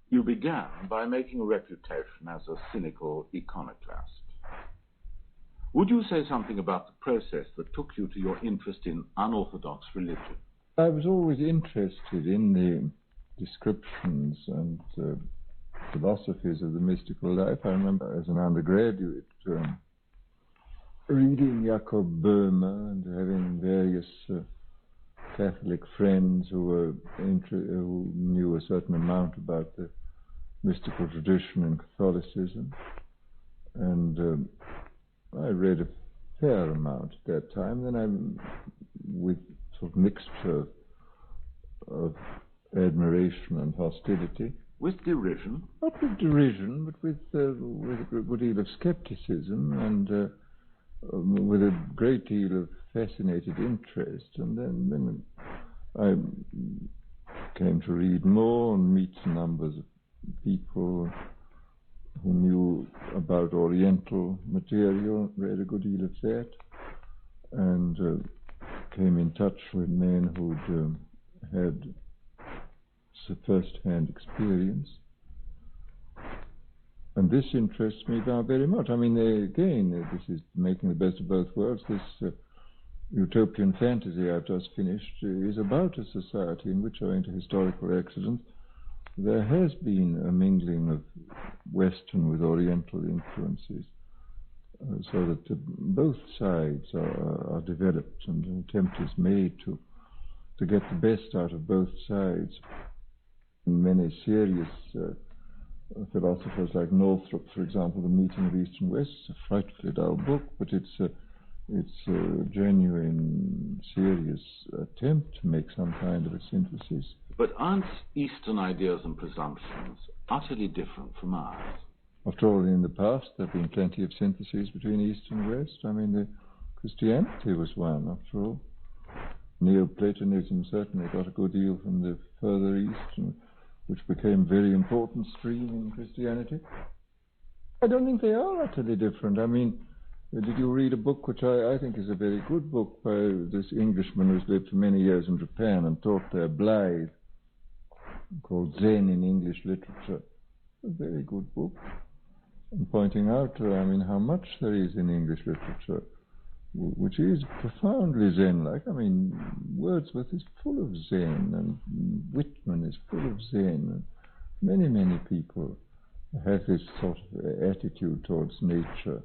You began by making a reputation as a cynical iconoclast. Would you say something about the process that took you to your interest in unorthodox religion? I was always interested in the descriptions and philosophies of the mystical life. I remember as an undergraduate reading Jacob Boehme and having various Catholic friends who knew a certain amount about the mystical tradition in Catholicism. And I read a fair amount at that time. Then with sort of mixture of admiration and hostility. With derision? Not with derision, but with a good deal of skepticism and with a great deal of fascinated interest. And then I came to read more and meet numbers of people who knew about Oriental material, read a good deal of that, and came in touch with men who'd had first-hand experience. And this interests me now very much. I mean, again, this is making the best of both worlds. This utopian fantasy I've just finished is about a society in which, owing to historical accidents, there has been a mingling of Western with Oriental influences, so that both sides are developed, and an attempt is made to get the best out of both sides. Many serious philosophers like Northrop, for example, The Meeting of East and West, is a frightfully dull book, but it's a genuine, serious attempt to make some kind of a synthesis. But aren't Eastern ideas and presumptions utterly different from ours? After all, in the past, there have been plenty of syntheses between East and West. I mean, Christianity was one, after all. Neoplatonism certainly got a good deal from the further East, which became a very important stream in Christianity. I don't think they are utterly different. I mean, did you read a book which I think is a very good book by this Englishman who's lived for many years in Japan and taught there, Blythe, called Zen in English Literature? A very good book. And pointing out, how much there is in English literature, which is profoundly Zen-like. I mean, Wordsworth is full of Zen, and Whitman is full of Zen. And many, many people have this sort of attitude towards nature.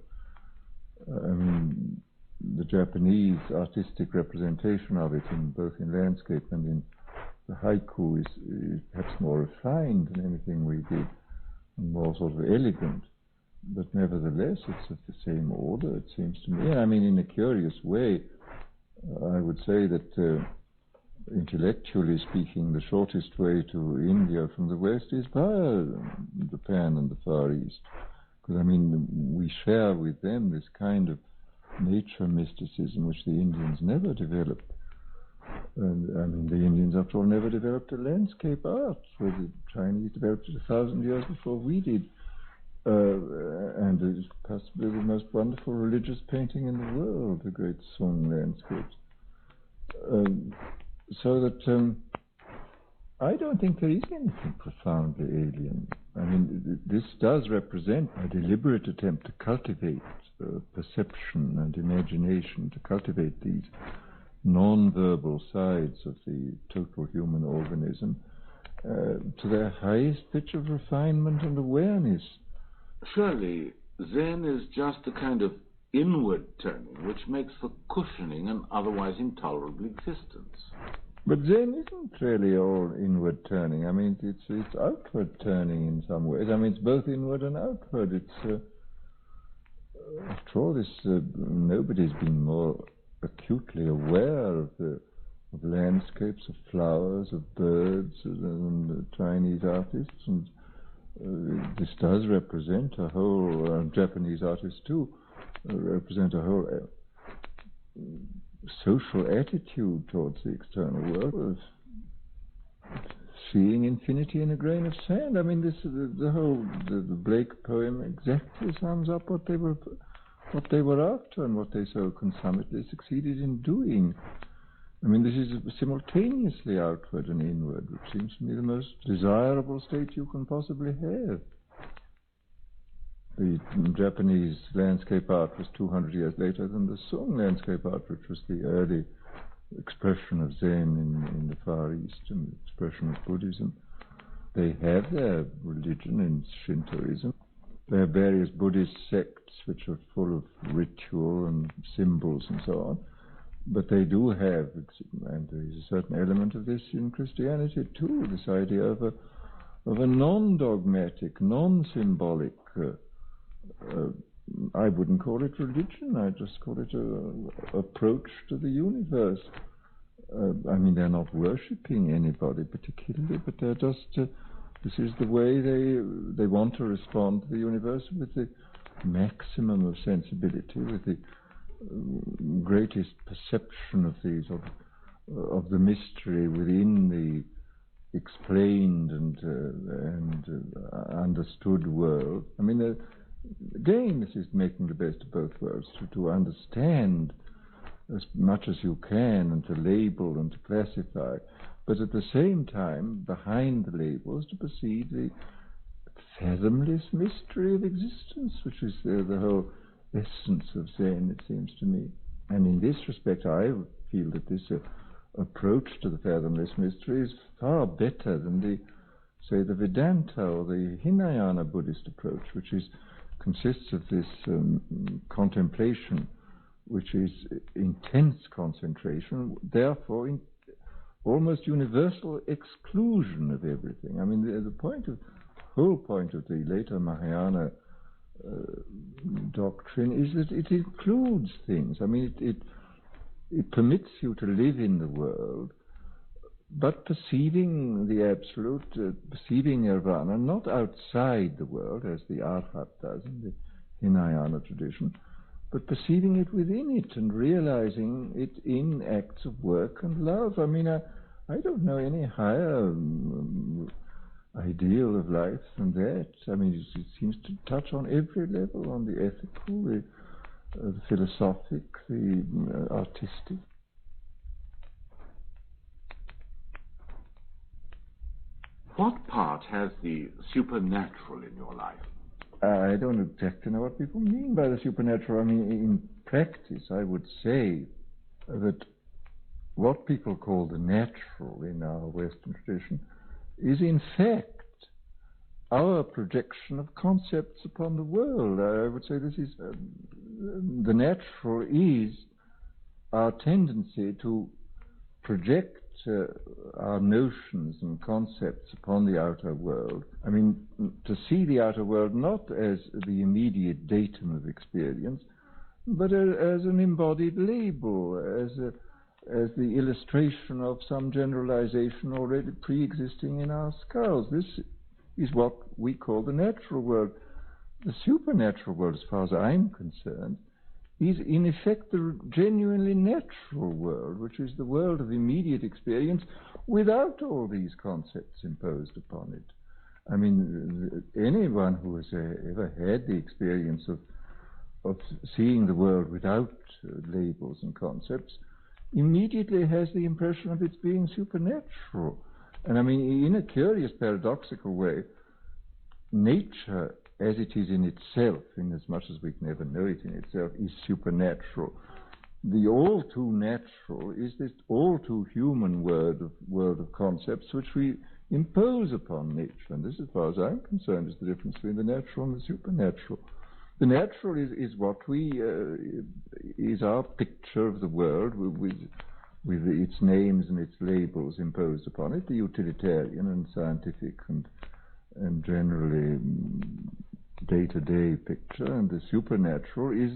The Japanese artistic representation of it, both in landscape and in the haiku, is perhaps more refined than anything we did, and more sort of elegant. But nevertheless, it's of the same order, it seems to me. I mean, in a curious way, I would say that intellectually speaking, the shortest way to India from the West is via Japan and the Far East. Because, we share with them this kind of nature mysticism which the Indians never developed. And, the Indians, after all, never developed a landscape art, where the Chinese developed it 1,000 years before we did. And it is possibly the most wonderful religious painting in the world, the great Sung landscapes. So that I don't think there is anything profoundly alien. This does represent a deliberate attempt to cultivate perception and imagination, to cultivate these non-verbal sides of the total human organism to their highest pitch of refinement and awareness. Surely Zen is just a kind of inward turning which makes for cushioning an otherwise intolerable existence. But Zen isn't really all inward turning. It's outward turning in some ways. It's both inward and outward. It's after all, nobody's been more acutely aware of landscapes, of flowers, of birds than the Chinese artists, and this does represent a whole, Japanese artists too, represent a whole social attitude towards the external world, of seeing infinity in a grain of sand. The Blake poem exactly sums up what they were after and what they so consummately succeeded in doing. I mean, this is simultaneously outward and inward, which seems to me the most desirable state you can possibly have. The Japanese landscape art was 200 years later than the Sung landscape art, which was the early expression of Zen in the Far East and the expression of Buddhism. They have their religion in Shintoism. There are various Buddhist sects which are full of ritual and symbols and so on. But they do have, and there is a certain element of this in Christianity too, this idea of a non-dogmatic, non-symbolic, I wouldn't call it religion, I just call it an approach to the universe. I mean, they're not worshipping anybody particularly, but they're just, this is the way they want to respond to the universe with the maximum of sensibility, with the greatest perception of of the mystery within the explained and understood world. I mean, again, this is making the best of both worlds, to understand as much as you can and to label and to classify, but at the same time, behind the labels, to perceive the fathomless mystery of existence, which is the whole essence of Zen, it seems to me. And in this respect, I feel that this approach to the fathomless mystery is far better than the Vedanta or the Hinayana Buddhist approach, which consists of this contemplation, which is intense concentration, therefore almost universal exclusion of everything. I mean, the whole point of the later Mahayana doctrine is that it includes things. I mean, it permits you to live in the world, but perceiving the absolute, perceiving nirvana, not outside the world, as the Arhat does in the Hinayana tradition, but perceiving it within it and realizing it in acts of work and love. I mean, I don't know any higher ideal of life than that. I mean, it seems to touch on every level, on the ethical, the philosophic, the artistic. What part has the supernatural in your life? I don't exactly know what people mean by the supernatural. I mean, in practice, I would say that what people call the natural in our Western tradition is in fact our projection of concepts upon the world. I would say this is the natural is our tendency to project our notions and concepts upon the outer world. I mean, to see the outer world not as the immediate datum of experience, but as an embodied label, as the illustration of some generalization already pre-existing in our skulls. This is what we call the natural world. The supernatural world, as far as I'm concerned, is in effect the genuinely natural world, which is the world of immediate experience without all these concepts imposed upon it. I mean, anyone who has ever had the experience of seeing the world without labels and concepts immediately has the impression of it being supernatural. And I mean, in a curious paradoxical way, nature as it is in itself, in as much as we can ever know it in itself, is supernatural. The all too natural is this all too human world of concepts which we impose upon nature. And this, as far as I'm concerned, is the difference between the natural and the supernatural. The natural is what is our picture of the world with its names and its labels imposed upon it, the utilitarian and scientific and generally day-to-day picture, and the supernatural is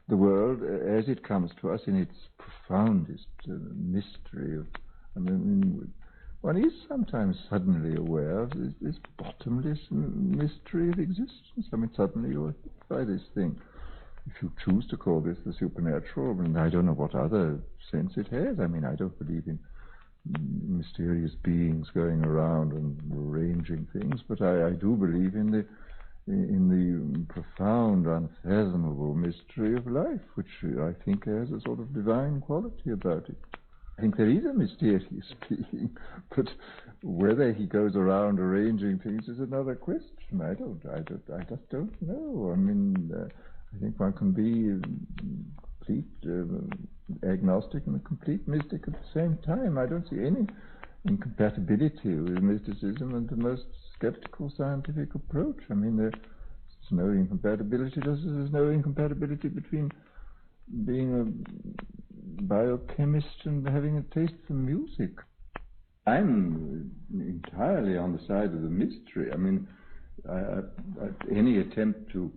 the world as it comes to us in its profoundest mystery. I mean, one is sometimes suddenly aware of this bottomless mystery of existence. I mean, suddenly you're hit by this thing. If you choose to call this the supernatural, I mean, I don't know what other sense it has. I mean, I don't believe in mysterious beings going around and arranging things, but I do believe in the profound, unfathomable mystery of life, which I think has a sort of divine quality about it. I think there is a mysterious being, but whether he goes around arranging things is another question. I just don't know. I mean, I think one can be complete agnostic and a complete mystic at the same time. I don't see any incompatibility with mysticism and the most skeptical scientific approach. I mean, there's no incompatibility, just as there's no incompatibility between being a biochemist and having a taste for music. I'm entirely on the side of the mystery. I mean, any attempt to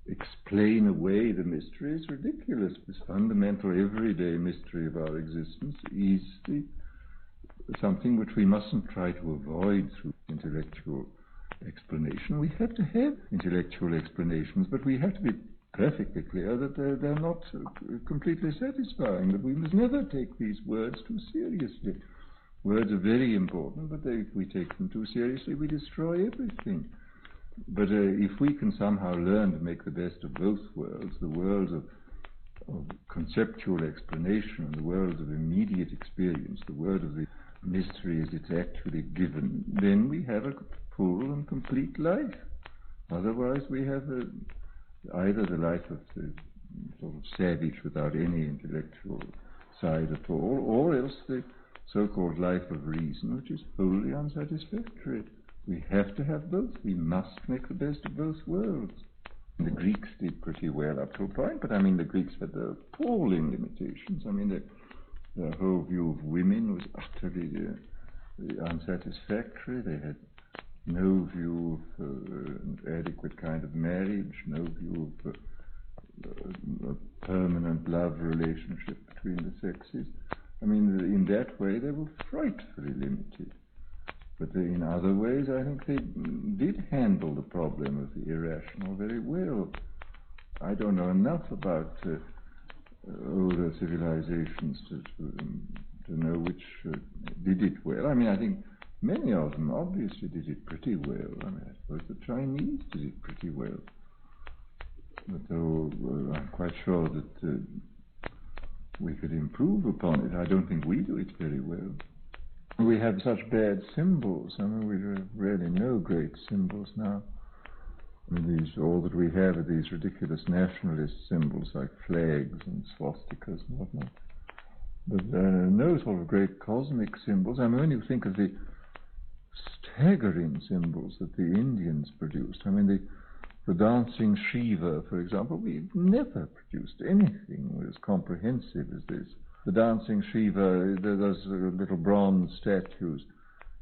explain away the mystery is ridiculous. This fundamental everyday mystery of our existence is something which we mustn't try to avoid through intellectual explanation. We have to have intellectual explanations, but we have to be perfectly clear that they're not completely satisfying, that we must never take these words too seriously. Words are very important, but if we take them too seriously, we destroy everything. But if we can somehow learn to make the best of both worlds, the worlds of conceptual explanation and the world of immediate experience, the world of the mystery as it's actually given, then we have a full and complete life. Otherwise we have either the life of the sort of savage without any intellectual side at all, or else the so-called life of reason, which is wholly unsatisfactory. We have to have both. We must make the best of both worlds. The Greeks did pretty well up to a point, but I mean the Greeks had their appalling limitations. I mean their whole view of women was utterly unsatisfactory. They had no view of an adequate kind of marriage, no view of a permanent love relationship between the sexes. I mean, in that way they were frightfully limited. But in other ways, I think they did handle the problem of the irrational very well. I don't know enough about older civilizations to know which did it well. I mean, I think many of them obviously did it pretty well. I mean, I suppose the Chinese did it pretty well. But though I'm quite sure that we could improve upon it, I don't think we do it very well. We have such bad symbols. I mean, we really no great symbols now. I mean, all that we have are these ridiculous nationalist symbols like flags and swastikas and whatnot. But no sort of great cosmic symbols. I mean, when you think of the staggering symbols that the Indians produced, I mean, the dancing Shiva, for example, we've never produced anything as comprehensive as this. The dancing Shiva, those little bronze statues.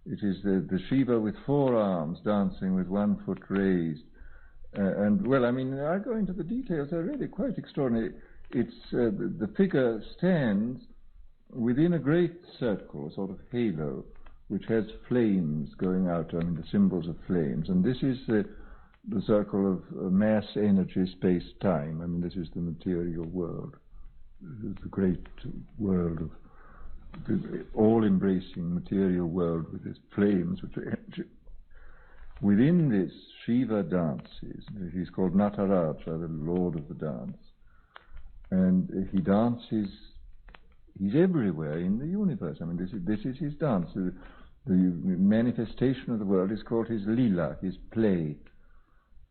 It is the Shiva with 4 arms dancing with 1 foot raised. And, well, I mean, I go into the details. They're really quite extraordinary. It's the figure stands within a great circle, a sort of halo, which has flames going out, I mean, the symbols of flames. And this is the circle of mass, energy, space, time. I mean, this is the material world. The great world of the all-embracing material world with its flames, which are energy. Within this, Shiva dances. He's called Nataraja, the Lord of the dance. And he dances, he's everywhere in the universe. I mean, this is his dance. The manifestation of the world is called his lila, his play.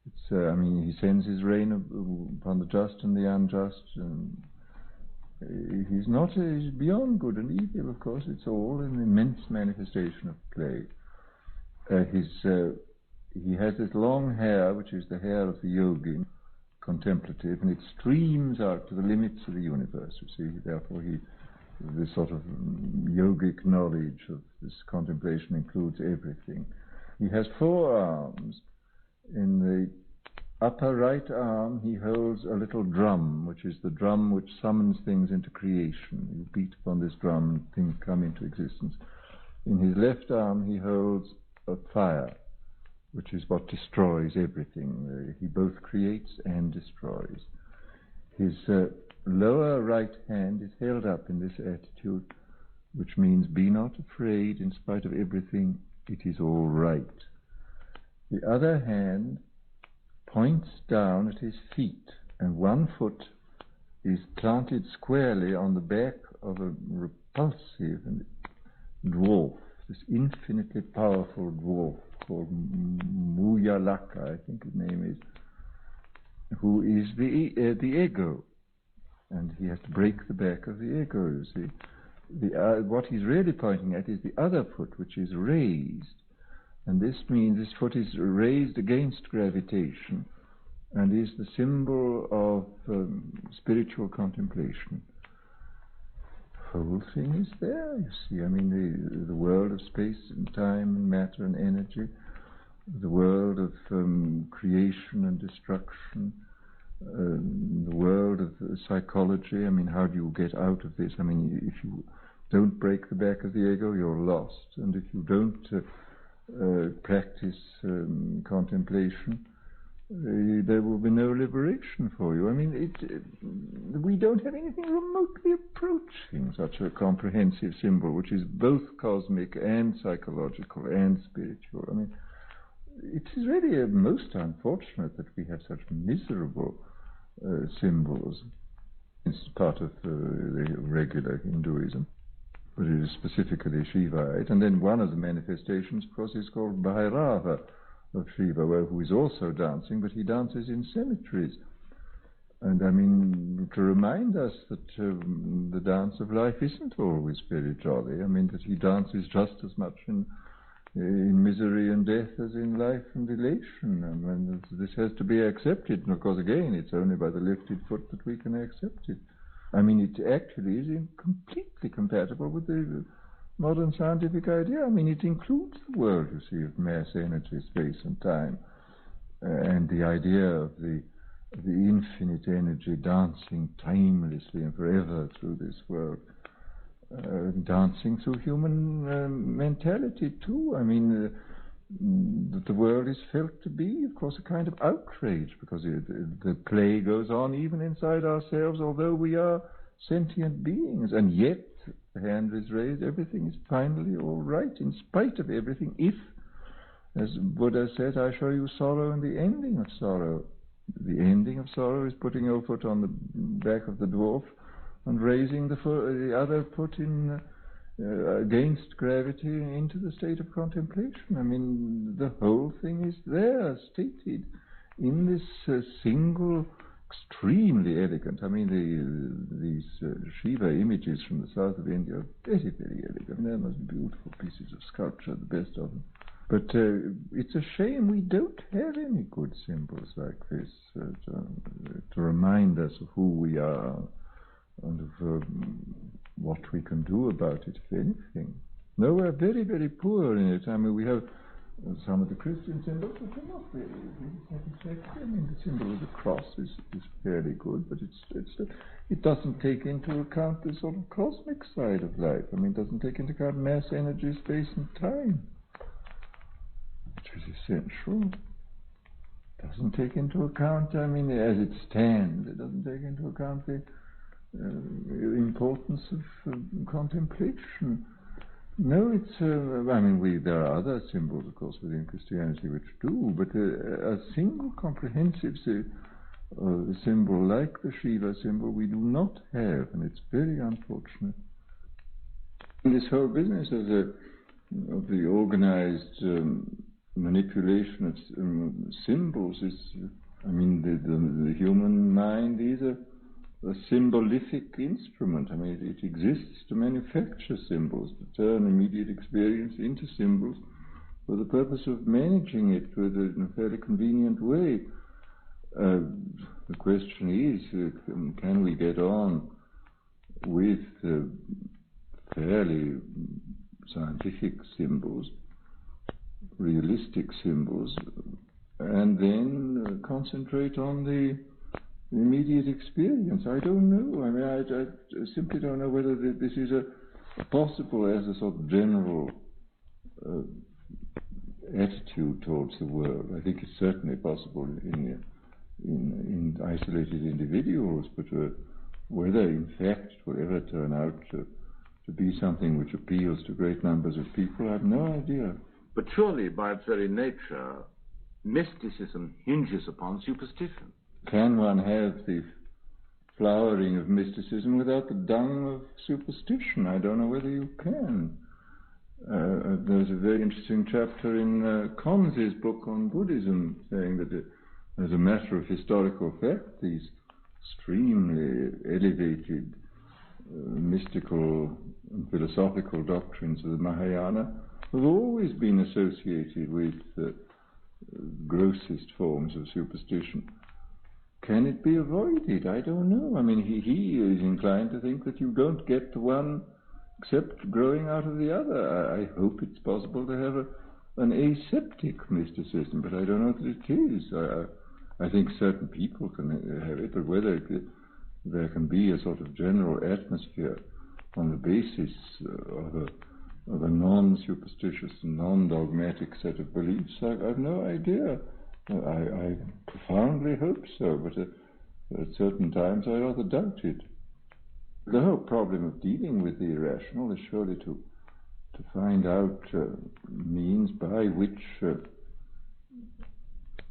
It's, I mean, he sends his rain upon the just and the unjust, and he's beyond good and evil, of course. It's all an immense manifestation of play. He has this long hair, which is the hair of the yogi, contemplative, and it streams out to the limits of the universe, you see. Therefore, this sort of yogic knowledge of this contemplation includes everything. He has 4 arms. In the upper right arm, he holds a little drum, which is the drum which summons things into creation. You beat upon this drum and things come into existence. In his left arm, he holds a fire, which is what destroys everything. He both creates and destroys. His lower right hand is held up in this attitude, which means be not afraid, in spite of everything, it is all right. The other hand points down at his feet, and 1 foot is planted squarely on the back of a repulsive and dwarf, this infinitely powerful dwarf called Muyalaka, I think his name is, who is the ego. And he has to break the back of the ego, you see. What he's really pointing at is the other foot, which is raised. And this means this foot is raised against gravitation and is the symbol of spiritual contemplation. The whole thing is there, you see. I mean, the world of space and time and matter and energy, the world of creation and destruction, the world of psychology. I mean, how do you get out of this? I mean, if you don't break the back of the ego, you're lost. And if you don't practice contemplation, there will be no liberation for you. I mean, we don't have anything remotely approaching such a comprehensive symbol, which is both cosmic and psychological and spiritual. I mean, it is really most unfortunate that we have such miserable symbols. It's part of the regular Hinduism, but it is specifically Shivaite. And then one of the manifestations, of course, is called Bhairava of Shiva, who is also dancing, but he dances in cemeteries. And I mean, to remind us that the dance of life isn't always very jolly. I mean, that he dances just as much in misery and death as in life and elation. And this has to be accepted. And of course, again, it's only by the lifted foot that we can accept it. I mean, it actually is completely compatible with the modern scientific idea. I mean, it includes the world, you see, of mass, energy, space and time, and the idea of the infinite energy dancing timelessly and forever through this world, dancing through human mentality too. I mean, the world is felt to be, of course, a kind of outrage, because the play goes on even inside ourselves, although we are sentient beings, and yet the hand is raised, everything is finally all right, in spite of everything, if, as Buddha said, I show you sorrow and the ending of sorrow. The ending of sorrow is putting your foot on the back of the dwarf and raising the other foot in against gravity into the state of contemplation. I mean, the whole thing is there, stated in this single, extremely elegant. I mean, these Shiva images from the south of India are very, very elegant. They're most beautiful pieces of sculpture, the best of them. But it's a shame we don't have any good symbols like this to remind us of who we are and of what we can do about it, if anything. No, we're very, very poor in it. I mean, we have some of the Christian symbols, which are not really satisfactory. I mean, the symbol of the cross is fairly good, but it doesn't take into account the sort of cosmic side of life. I mean, it doesn't take into account mass, energy, space, and time, which is essential. It doesn't take into account, I mean, as it stands, it doesn't take into account the importance of contemplation. No, it's, I mean, there are other symbols, of course, within Christianity which do, but a single comprehensive symbol like the Shiva symbol we do not have, and it's very unfortunate. And this whole business of the organized manipulation of symbols is, I mean, the human mind is a symbolific instrument. I mean, it exists to manufacture symbols, to turn immediate experience into symbols for the purpose of managing it in a fairly convenient way. The question is, can we get on with fairly scientific symbols, realistic symbols, and then concentrate on the immediate experience? I don't know. I mean, I simply don't know whether this is possible as a sort of general attitude towards the world. I think it's certainly possible in isolated individuals, but whether in fact it will ever turn out to be something which appeals to great numbers of people, I have no idea. But surely, by its very nature, mysticism hinges upon superstition. Can one have the flowering of mysticism without the dung of superstition. I don't know whether you can. There's a very interesting chapter in Conzi's book on Buddhism, saying that as a matter of historical fact, these extremely elevated mystical and philosophical doctrines of the Mahayana have always been associated with grossest forms of superstition. Can it be avoided? I don't know. I mean, he is inclined to think that you don't get the one except growing out of the other. I hope it's possible to have an aseptic mysticism, but I don't know that it is. I think certain people can have it, but whether there can be a sort of general atmosphere on the basis of a non-superstitious, non-dogmatic set of beliefs, I've no idea. I profoundly hope so, but at certain times I rather doubt it. The whole problem of dealing with the irrational is surely to find out means by which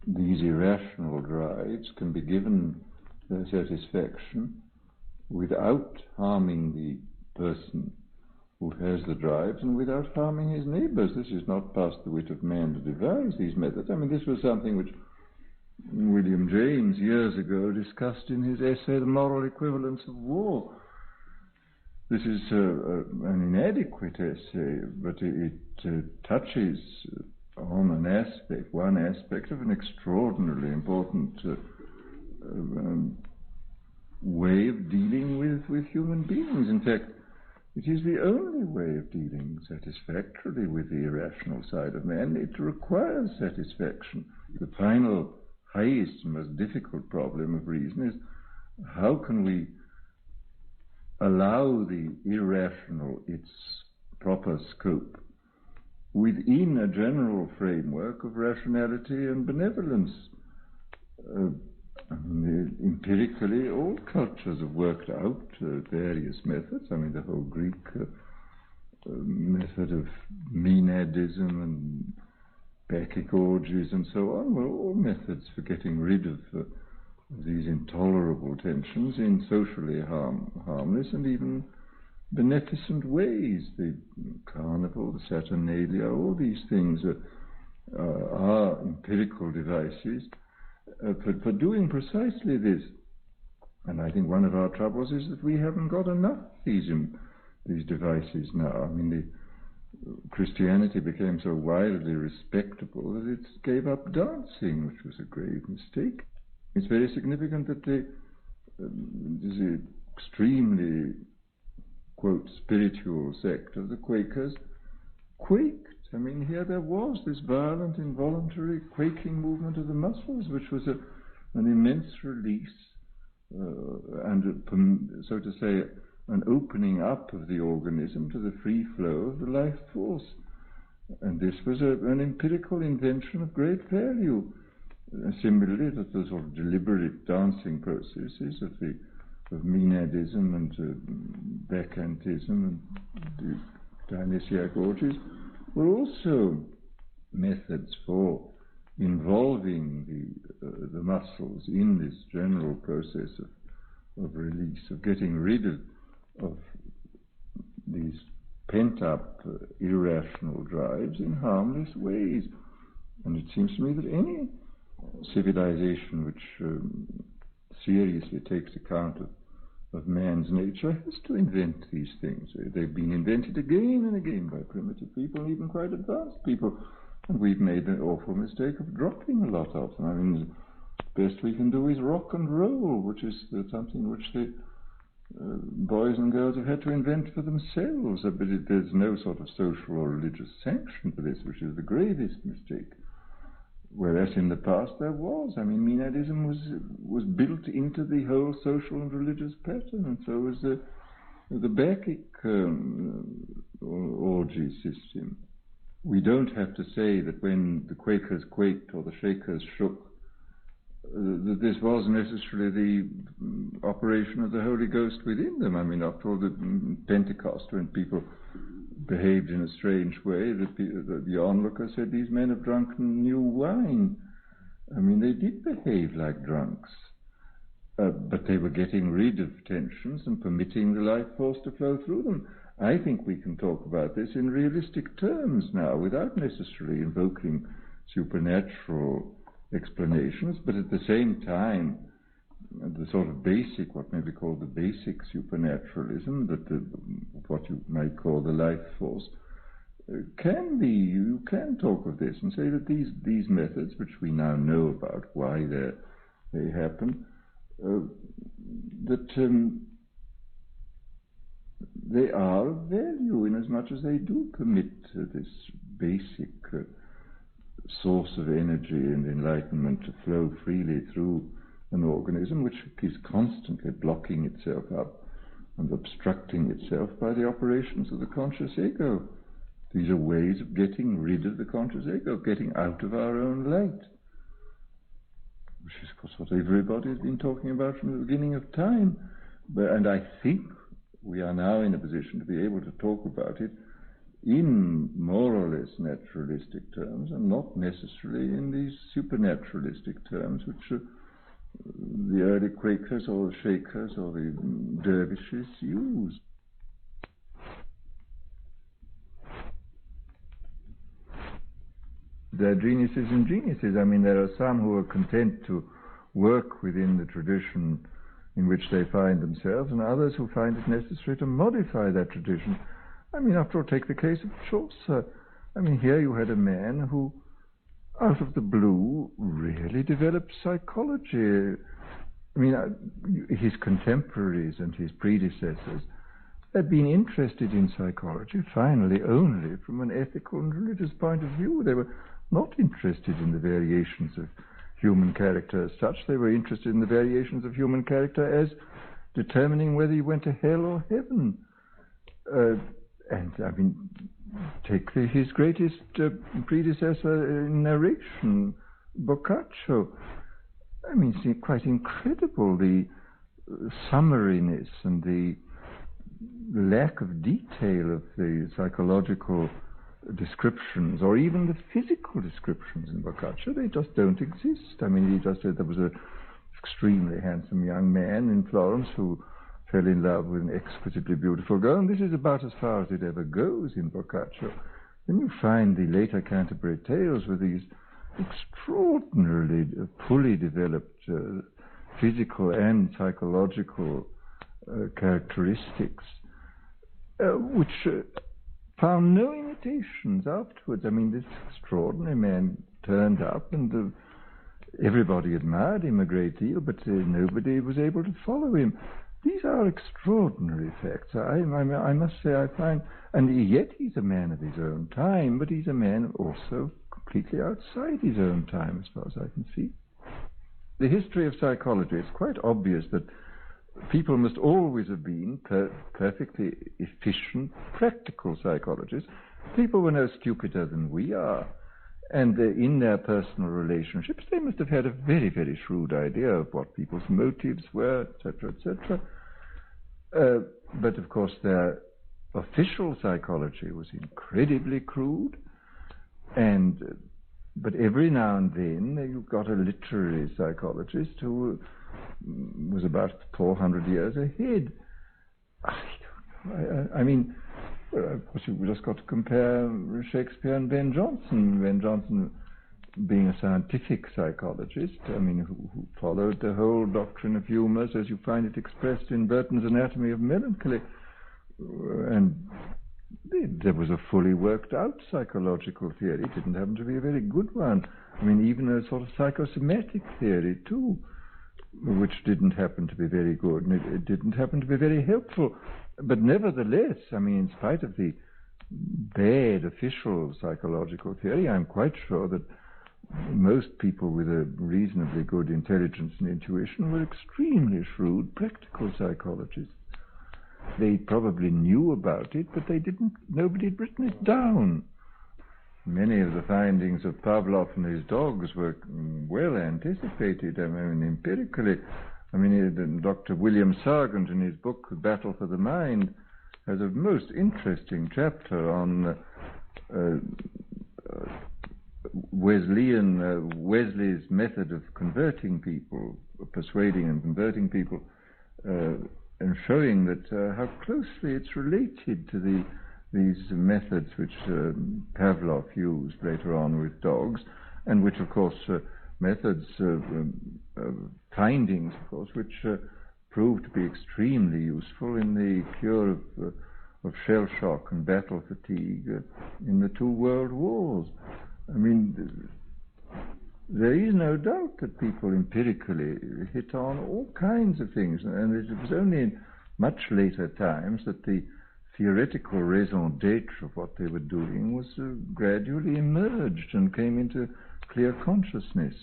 these irrational drives can be given their satisfaction without harming the person who has the drives and without harming his neighbours. This is not past the wit of man to devise these methods. I mean, this was something which William James years ago discussed in his essay, The Moral Equivalence of War. This is an inadequate essay, but it touches on one aspect of an extraordinarily important way of dealing with human beings. In fact, it is the only way of dealing satisfactorily with the irrational side of man. It requires satisfaction. The final, highest, and most difficult problem of reason is how can we allow the irrational its proper scope within a general framework of rationality and benevolence. Empirically, all cultures have worked out various methods. I mean, the whole Greek method of menadism and bacchic orgies and so on were all methods for getting rid of these intolerable tensions in socially harmless and even beneficent ways. The carnival, the saturnalia, all these things are empirical devices for doing precisely this. And I think one of our troubles is that we haven't got enough of these devices now. I mean, Christianity became so wildly respectable that it gave up dancing, which was a grave mistake. It's very significant that this extremely, quote, spiritual sect of the Quakers quaked. I mean, here there was this violent, involuntary quaking movement of the muscles, which was an immense release and, so to say, an opening up of the organism to the free flow of the life force. And this was an empirical invention of great value. Similarly, that the sort of deliberate dancing processes of menadism and bacchantism and the Dionysiac orgies were also methods for involving the muscles in this general process of release, of getting rid of these pent-up irrational drives in harmless ways. And it seems to me that any civilization which seriously takes account of man's nature has to invent these things. They've been invented again and again by primitive people, even quite advanced people, and we've made an awful mistake of dropping a lot of them. I mean, the best we can do is rock and roll, which is something which the boys and girls have had to invent for themselves, but there's no sort of social or religious sanction for this, which is the gravest mistake. Whereas in the past there was. I mean, menadism was built into the whole social and religious pattern, and so was the Bacchic orgy system. We don't have to say that when the Quakers quaked or the Shakers shook, that this was necessarily the operation of the Holy Ghost within them. I mean, after all, the Pentecost, when people behaved in a strange way, the onlooker said, these men have drunk new wine. I mean, they did behave like drunks. but they were getting rid of tensions and permitting the life force to flow through them. I think we can talk about this in realistic terms now without necessarily invoking supernatural explanations, but at the same time, the sort of basic, what may be called the basic supernaturalism, what you might call the life force, you can talk of this and say that these methods, which we now know about why they happen, that they are of value in as much as they do permit this basic source of energy and enlightenment to flow freely through an organism which is constantly blocking itself up and obstructing itself by the operations of the conscious ego. These are ways of getting rid of the conscious ego, getting out of our own light, which is, of course, what everybody has been talking about from the beginning of time. And I think we are now in a position to be able to talk about it in more or less naturalistic terms and not necessarily in these supernaturalistic terms which the early Quakers or the Shakers or the dervishes used. There are geniuses and geniuses. I mean, there are some who are content to work within the tradition in which they find themselves, and others who find it necessary to modify that tradition. I mean, after all, take the case of Chaucer. I mean, here you had a man who, out of the blue, really developed psychology. I mean, his contemporaries and his predecessors had been interested in psychology, finally, only from an ethical and religious point of view. They were not interested in the variations of human character as such. They were interested in the variations of human character as determining whether you went to hell or heaven. And, I mean, take his greatest predecessor in narration, Boccaccio. I mean, it's quite incredible, the summariness and the lack of detail of the psychological descriptions, or even the physical descriptions in Boccaccio. They just don't exist. I mean, he just said there was an extremely handsome young man in Florence who fell in love with an exquisitely beautiful girl, and this is about as far as it ever goes in Boccaccio. Then you find the later Canterbury Tales with these extraordinarily fully developed physical and psychological characteristics, which found no imitations afterwards. I mean, this extraordinary man turned up, and everybody admired him a great deal, but nobody was able to follow him. These are extraordinary facts. I must say, I find, and yet he's a man of his own time, but he's a man also completely outside his own time, as far as I can see. The history of psychology, it's quite obvious that people must always have been perfectly efficient, practical psychologists. People were no stupider than we are. And in their personal relationships, they must have had a very, very shrewd idea of what people's motives were, etc., etc. But, of course, their official psychology was incredibly crude. But every now and then you've got a literary psychologist who was about 400 years ahead. I mean, of course, you've just got to compare Shakespeare and Ben Jonson. Ben Jonson, being a scientific psychologist, I mean, who followed the whole doctrine of humours as you find it expressed in Burton's Anatomy of Melancholy. And there was a fully worked out psychological theory. It didn't happen to be a very good one. I mean, even a sort of psychosomatic theory, too, which didn't happen to be very good, and it didn't happen to be very helpful. But nevertheless, I mean, in spite of the bad official psychological theory, I'm quite sure that most people with a reasonably good intelligence and intuition were extremely shrewd practical psychologists. They probably knew about it, but nobody had written it down. Many of the findings of Pavlov and his dogs were well anticipated, I mean, empirically. I mean, Dr. William Sargent, in his book, The Battle for the Mind, has a most interesting chapter on Wesley's method of converting people, persuading and converting people, and showing that how closely it's related to these methods which Pavlov used later on with dogs, and which, of course, findings, of course, which proved to be extremely useful in the cure of shell shock and battle fatigue in the 2 world wars. I mean, there is no doubt that people empirically hit on all kinds of things, and it was only in much later times that the theoretical raison d'etre of what they were doing was gradually emerged and came into clear consciousness.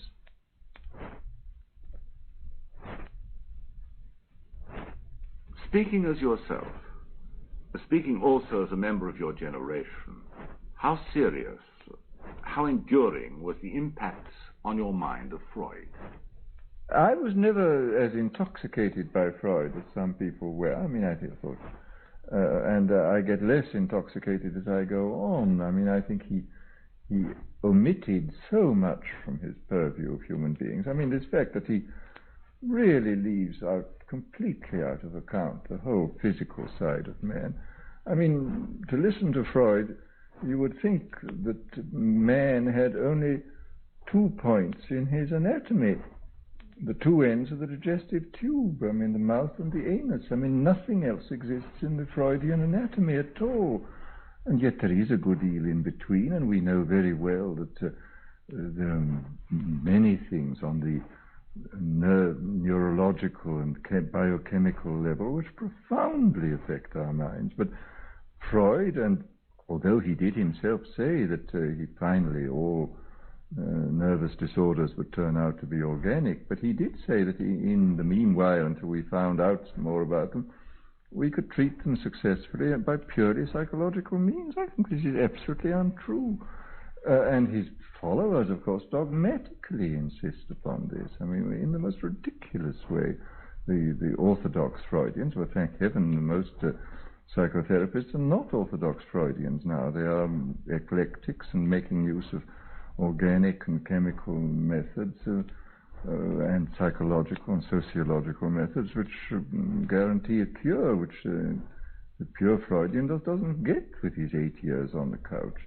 Speaking as yourself, speaking also as a member of your generation, how serious, how enduring was the impact on your mind of Freud? I was never as intoxicated by Freud as some people were. I mean, I thought, and I get less intoxicated as I go on. I mean, I think he omitted so much from his purview of human beings. I mean, this fact that he really leaves completely out of account the whole physical side of man. I mean, to listen to Freud, you would think that man had only 2 points in his anatomy, the 2 ends of the digestive tube, I mean, the mouth and the anus. I mean, nothing else exists in the Freudian anatomy at all. And yet there is a good deal in between, and we know very well that there are many things on the neurological and biochemical level which profoundly affect our minds. But Freud, and although he did himself say that all nervous disorders would turn out to be organic, but he did say that in the meanwhile, until we found out more about them, we could treat them successfully by purely psychological means. I think this is absolutely untrue. And his followers, of course, dogmatically insist upon this. I mean, in the most ridiculous way. The orthodox Freudians, well, thank heaven, most psychotherapists are not orthodox Freudians now. They are eclectics and making use of organic and chemical methods and psychological and sociological methods which guarantee a cure, which the pure Freudian doesn't get with his 8 years on the couch.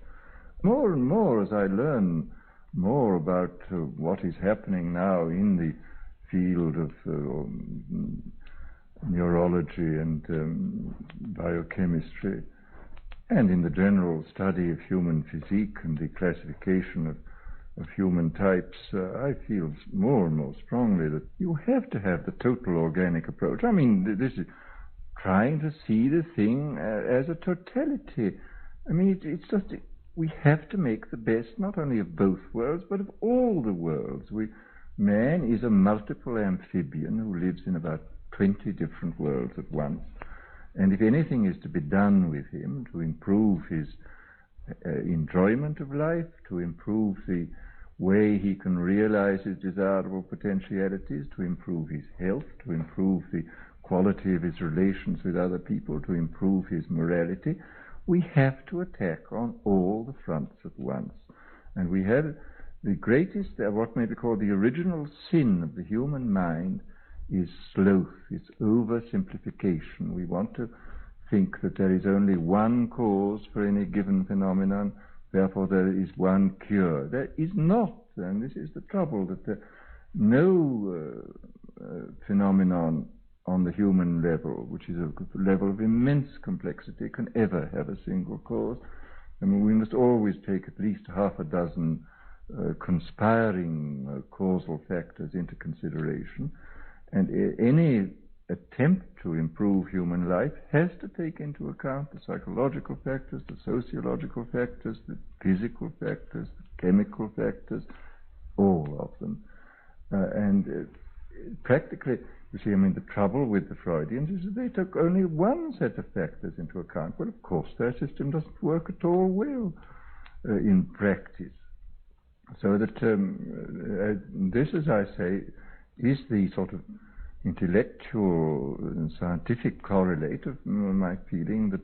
More and more, as I learn more about what is happening now in the field of neurology and biochemistry, and in the general study of human physique and the classification of human types, I feel more and more strongly that you have to have the total organic approach. I mean, this is trying to see the thing as a totality. I mean, it's just, we have to make the best not only of both worlds, but of all the worlds. Man is a multiple amphibian who lives in about 20 different worlds at once. And if anything is to be done with him to improve his enjoyment of life, to improve the way he can realize his desirable potentialities, to improve his health, to improve the quality of his relations with other people, to improve his morality, we have to attack on all the fronts at once. And we have the greatest, what may be called the original sin of the human mind, is sloth, it's oversimplification. We want to think that there is only one cause for any given phenomenon, therefore there is one cure. There is not, and this is the trouble, that no phenomenon on the human level, which is a level of immense complexity, can ever have a single cause. I mean, we must always take at least half a dozen conspiring causal factors into consideration. And any attempt to improve human life has to take into account the psychological factors, the sociological factors, the physical factors, the chemical factors, all of them. Practically, you see, I mean, the trouble with the Freudians is that they took only one set of factors into account. Well, of course, their system doesn't work at all well in practice. So that this, as I say, is the sort of intellectual and scientific correlate of my feeling that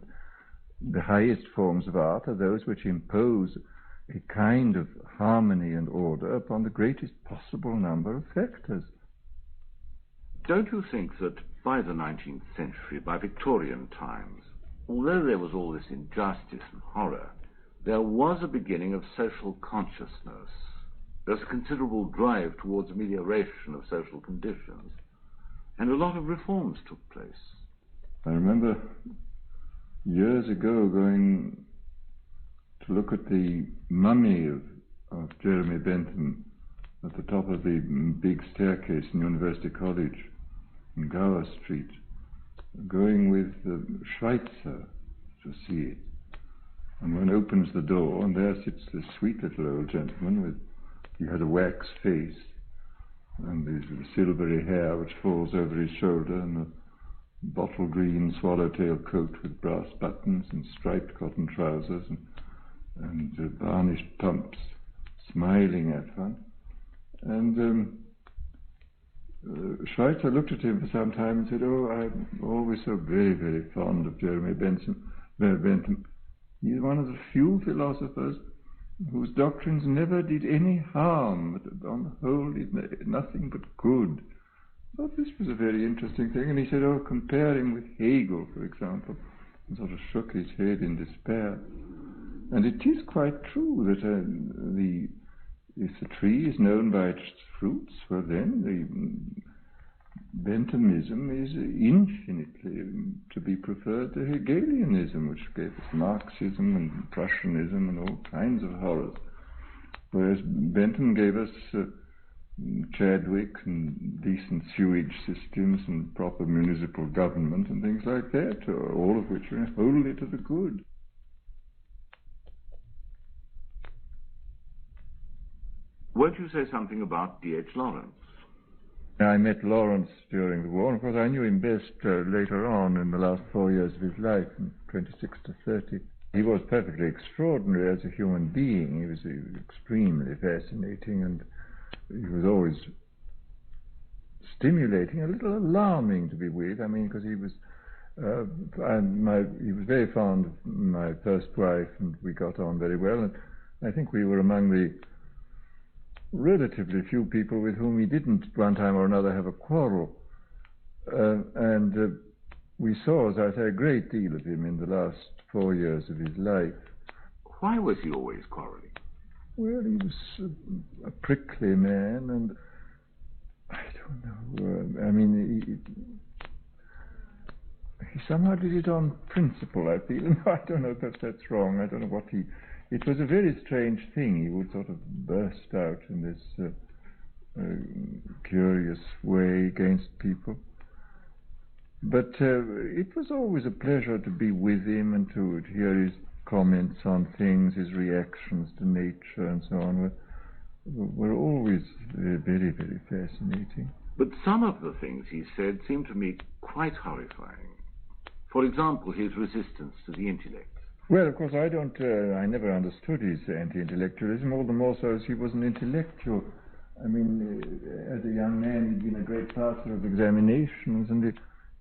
the highest forms of art are those which impose a kind of harmony and order upon the greatest possible number of factors. Don't you think that by the 19th century, by Victorian times, although there was all this injustice and horror, there was a beginning of social consciousness? There's a considerable drive towards amelioration of social conditions, and a lot of reforms took place. I remember years ago going to look at the mummy of Jeremy Bentham at the top of the big staircase in University College in Gower Street, going with Schweitzer to see it. And one opens the door, and there sits this sweet little old gentleman he had a wax face, and his silvery hair which falls over his shoulder, and a bottle green swallowtail coat with brass buttons, and striped cotton trousers, and varnished pumps, smiling at one. And Schweitzer looked at him for some time and said, "Oh, I'm always so very, very fond of Jeremy Bentham. He's one of the few philosophers whose doctrines never did any harm, but on the whole did nothing but good." I thought this was a very interesting thing, and he said, "Oh, compare him with Hegel, for example," and sort of shook his head in despair. And it is quite true that if the tree is known by its fruits, well then the Benthamism is infinitely to be preferred to Hegelianism, which gave us Marxism and Prussianism and all kinds of horrors. Whereas Bentham gave us Chadwick and decent sewage systems and proper municipal government and things like that, all of which are wholly to the good. Won't you say something about D.H. Lawrence? I met Lawrence during the war, and of course I knew him best later on in the last 4 years of his life, from 26 to 30. He was perfectly extraordinary as a human being. He was extremely fascinating, and he was always stimulating, a little alarming to be with. I mean, because he was very fond of my first wife, and we got on very well, and I think we were among the relatively few people with whom he didn't, one time or another, have a quarrel. And we saw, as I say, a great deal of him in the last 4 years of his life. Why was he always quarrelling? Well, he was a prickly man, and I don't know. I mean, he somehow did it on principle, I feel. No, I don't know if that's wrong. I don't know what he... It was a very strange thing. He would sort of burst out in this curious way against people. But it was always a pleasure to be with him and to hear his comments on things, his reactions to nature and so on. Were always very, very fascinating. But some of the things he said seemed to me quite horrifying. For example, his resistance to the intellect. Well, of course, I never understood his anti-intellectualism, all the more so as he was an intellectual. I mean, as a young man, he'd been a great passer of examinations, and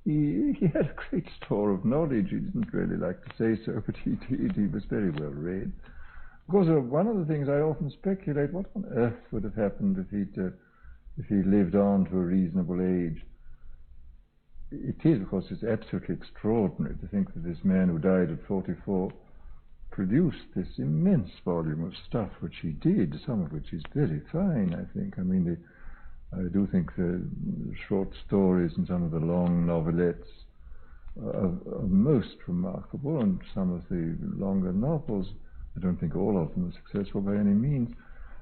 he had a great store of knowledge. He didn't really like to say so, but he did. He was very well read. Of course, one of the things I often speculate, what on earth would have happened if he lived on to a reasonable age? It is, of course, it's absolutely extraordinary to think that this man who died at 44 produced this immense volume of stuff which he did, some of which is very fine, I think. I mean, I do think the short stories and some of the long novelettes are most remarkable, and some of the longer novels, I don't think all of them are successful by any means,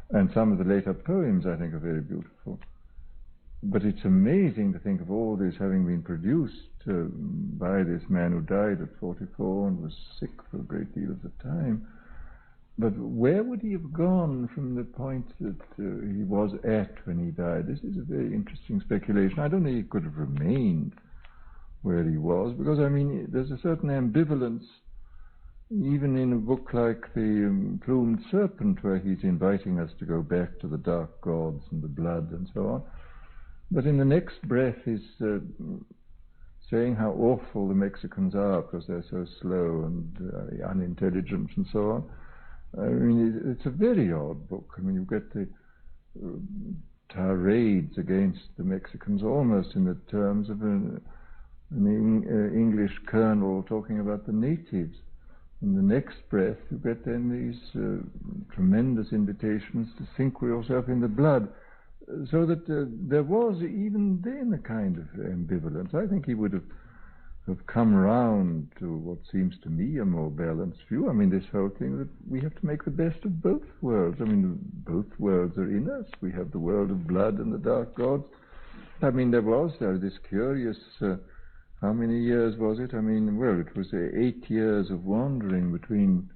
and some of the later poems I think are very beautiful. But it's amazing to think of all this having been produced by this man who died at 44 and was sick for a great deal of the time. But where would he have gone from the point that he was at when he died? This is a very interesting speculation. I don't think he could have remained where he was, because, I mean, there's a certain ambivalence even in a book like The Plumed Serpent, where he's inviting us to go back to the dark gods and the blood and so on. But in the next breath he's saying how awful the Mexicans are because they're so slow and unintelligent and so on. I mean, it's a very odd book. I mean, you get the tirades against the Mexicans almost in the terms of an English colonel talking about the natives. In the next breath, you get then these tremendous invitations to sink yourself in the blood. So that there was even then a kind of ambivalence. I think he would have come round to what seems to me a more balanced view. I mean, this whole thing that we have to make the best of both worlds. I mean, both worlds are in us. We have the world of blood and the dark gods. I mean, there was this curious, how many years was it? I mean, well, it was 8 years of wandering between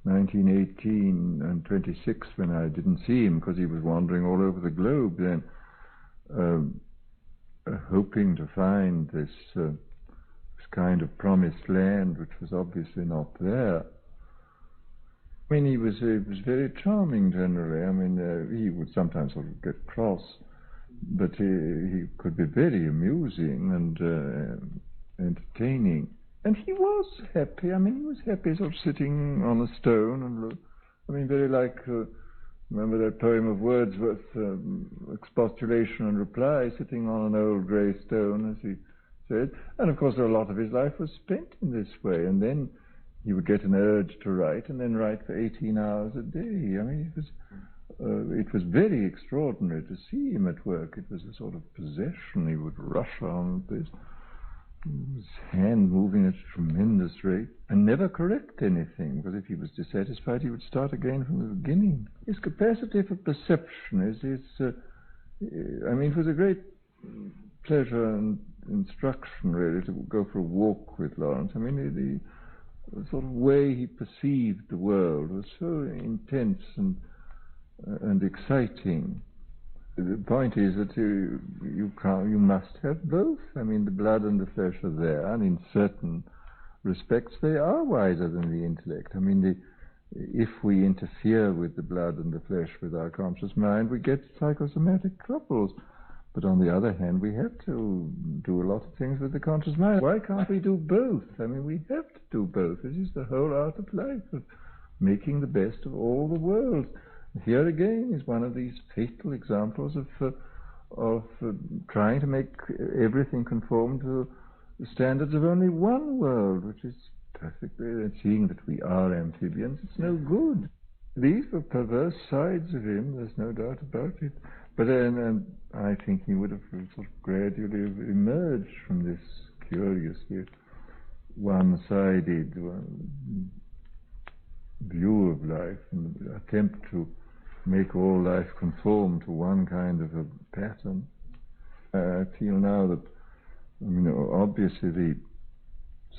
1918 and 26 when I didn't see him because he was wandering all over the globe then, hoping to find this kind of promised land which was obviously not there. I mean, he was very charming generally. I mean, he would sometimes sort of get cross, but he could be very amusing and entertaining. And he was happy. I mean, he was happy sort of sitting on a stone and I mean, very like, remember that poem of Wordsworth, Expostulation and Reply, sitting on an old grey stone, as he said. And of course, a lot of his life was spent in this way. And then he would get an urge to write, and then write for 18 hours a day. I mean, it was very extraordinary to see him at work. It was a sort of possession. He would rush on with his hand moving at a tremendous rate and never correct anything, because if he was dissatisfied, he would start again from the beginning. His capacity for perception I mean, it was a great pleasure and instruction, really, to go for a walk with Lawrence. I mean, the sort of way he perceived the world was so intense and exciting. The point is that you must have both. I mean, the blood and the flesh are there, and in certain respects they are wiser than the intellect. I mean, if we interfere with the blood and the flesh with our conscious mind, we get psychosomatic troubles. But on the other hand, we have to do a lot of things with the conscious mind. Why can't we do both? I mean, we have to do both. This is the whole art of life, of making the best of all the worlds. Here again is one of these fatal examples of trying to make everything conform to the standards of only one world, which is perfectly, and seeing that we are amphibians, it's no good. These were perverse sides of him, there's no doubt about it. But then I think he would have sort of gradually emerged from this curiously one-sided view of life and attempt to make all life conform to one kind of a pattern. I feel now that, obviously the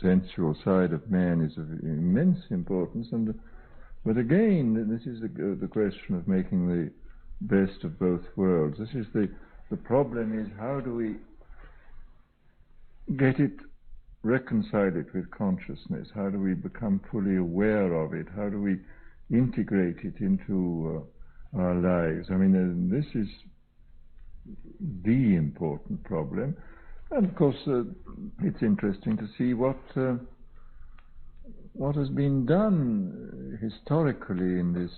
sensual side of man is of immense importance, but again, this is the question of making the best of both worlds. This is the problem is, how do we get it, reconcile it with consciousness? How do we become fully aware of it? How do we integrate it into our lives? I mean, this is the important problem. And of course, it's interesting to see what has been done historically in this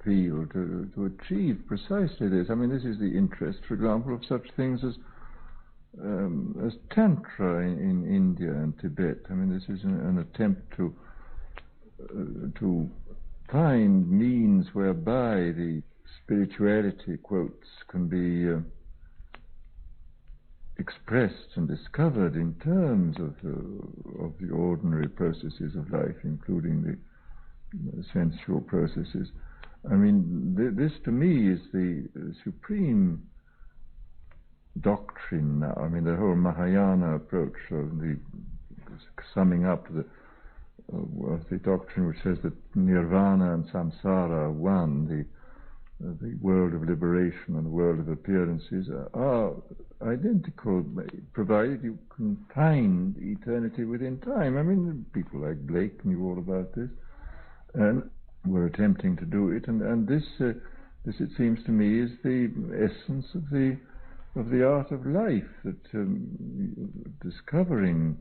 field to achieve precisely this. I mean, this is the interest, for example, of such things as Tantra in India and Tibet. I mean, this is an attempt to find means whereby the spirituality, quotes, can be expressed and discovered in terms of the ordinary processes of life, including the sensual processes. I mean, this to me is the supreme doctrine now. I mean, the whole Mahayana approach of the summing up of the doctrine which says that nirvana and samsara are one, the world of liberation and the world of appearances are identical, provided you can find eternity within time. I mean, people like Blake knew all about this and were attempting to do it, and this it seems to me, is the essence of the art of life, that discovering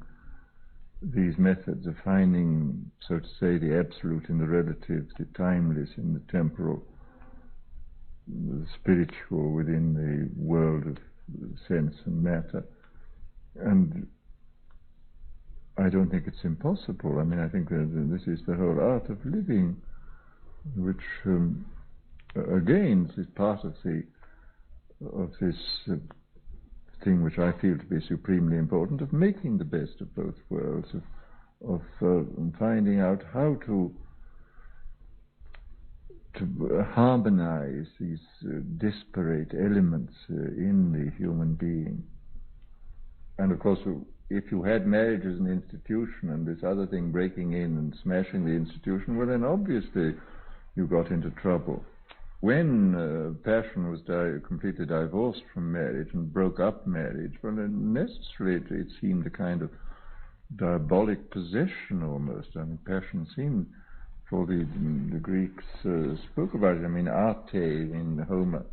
these methods of finding, so to say, the absolute in the relative, the timeless in the temporal, the spiritual within the world of sense and matter. And I don't think it's impossible. I mean, I think that this is the whole art of living, which again is part of this thing which I feel to be supremely important, of making the best of both worlds, of finding out how to harmonize these disparate elements in the human being. And of course, if you had marriage as an institution and this other thing breaking in and smashing the institution, well then obviously you got into trouble. When passion was completely divorced from marriage and broke up marriage, well then necessarily it seemed a kind of diabolic possession almost. I mean, passion seemed, for the Greeks spoke about it, I mean, arte in Homer,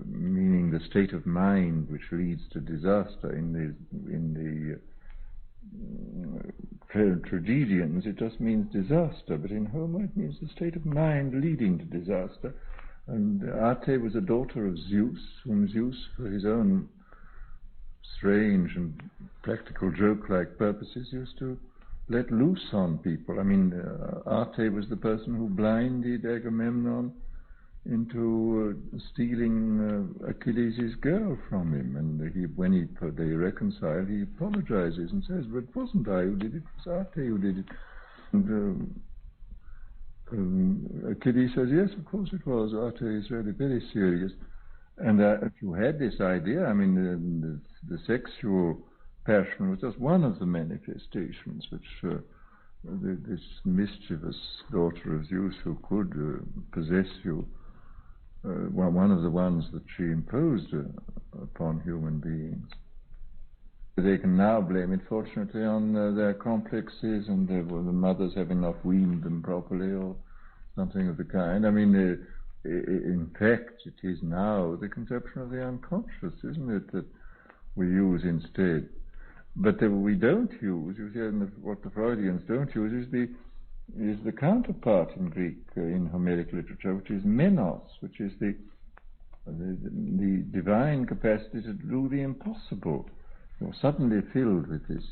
meaning the state of mind which leads to disaster. In the tragedians it just means disaster, but in Homer it means the state of mind leading to disaster. And Arte was a daughter of Zeus, whom Zeus, for his own strange and practical joke-like purposes, used to let loose on people. I mean, Arte was the person who blinded Agamemnon into stealing Achilles' girl from him, and when they reconcile, he apologizes and says, "But it wasn't I who did it; it was Arte who did it." And Achilles says, "Yes, of course it was. Arte is really very serious." And if you had this idea, I mean, the sexual passion was just one of the manifestations which this mischievous daughter of Zeus, who could possess you, one of the ones that she imposed upon human beings. They can now blame it, fortunately, on their complexes and the mothers having not weaned them properly or something of the kind. I mean, in fact, it is now the conception of the unconscious, isn't it, that we use instead. But we don't use, you see, and what the Freudians don't use is the counterpart in Greek, in Homeric literature, which is menos, which is the divine capacity to do the impossible. You're suddenly filled with this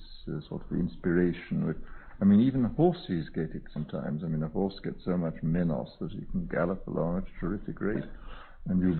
sort of inspiration. I mean, even horses get it sometimes. I mean, a horse gets so much menos that he can gallop along at a terrific rate, and you